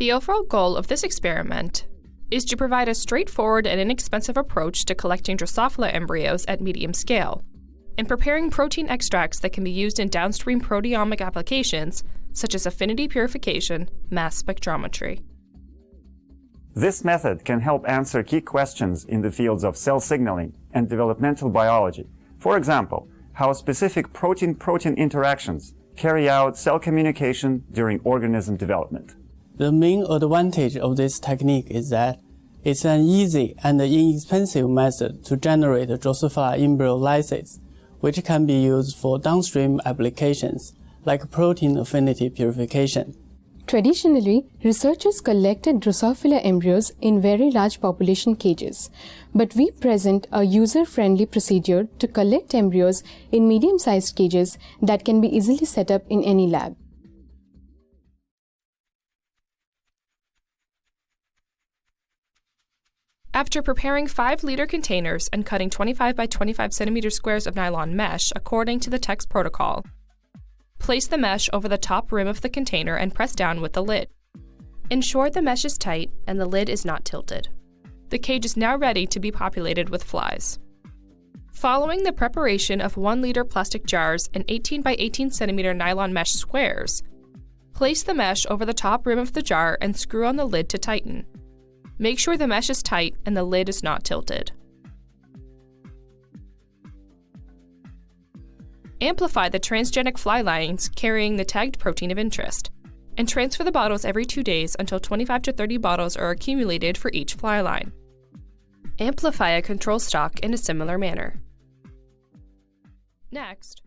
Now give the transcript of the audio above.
The overall goal of this experiment is to provide a straightforward and inexpensive approach to collecting Drosophila embryos at medium scale and preparing protein extracts that can be used in downstream proteomic applications such as affinity purification, mass spectrometry. This method can help answer key questions in the fields of cell signaling and developmental biology. For example, how specific protein-protein interactions carry out cell communication during organism development. The main advantage of this technique is that it's an easy and inexpensive method to generate Drosophila embryo lysis, which can be used for downstream applications like protein affinity purification. Traditionally, researchers collected Drosophila embryos in very large population cages, but we present a user-friendly procedure to collect embryos in medium-sized cages that can be easily set up in any lab. After preparing 5-liter containers and cutting 25 by 25 centimeter squares of nylon mesh according to the text protocol, place the mesh over the top rim of the container and press down with the lid. Ensure the mesh is tight and the lid is not tilted. The cage is now ready to be populated with flies. Following the preparation of 1-liter plastic jars and 18 by 18 centimeter nylon mesh squares, place the mesh over the top rim of the jar and screw on the lid to tighten. Make sure the mesh is tight and the lid is not tilted. Amplify the transgenic fly lines carrying the tagged protein of interest, and transfer the bottles every 2 days until 25 to 30 bottles are accumulated for each fly line. Amplify a control stock in a similar manner. Next,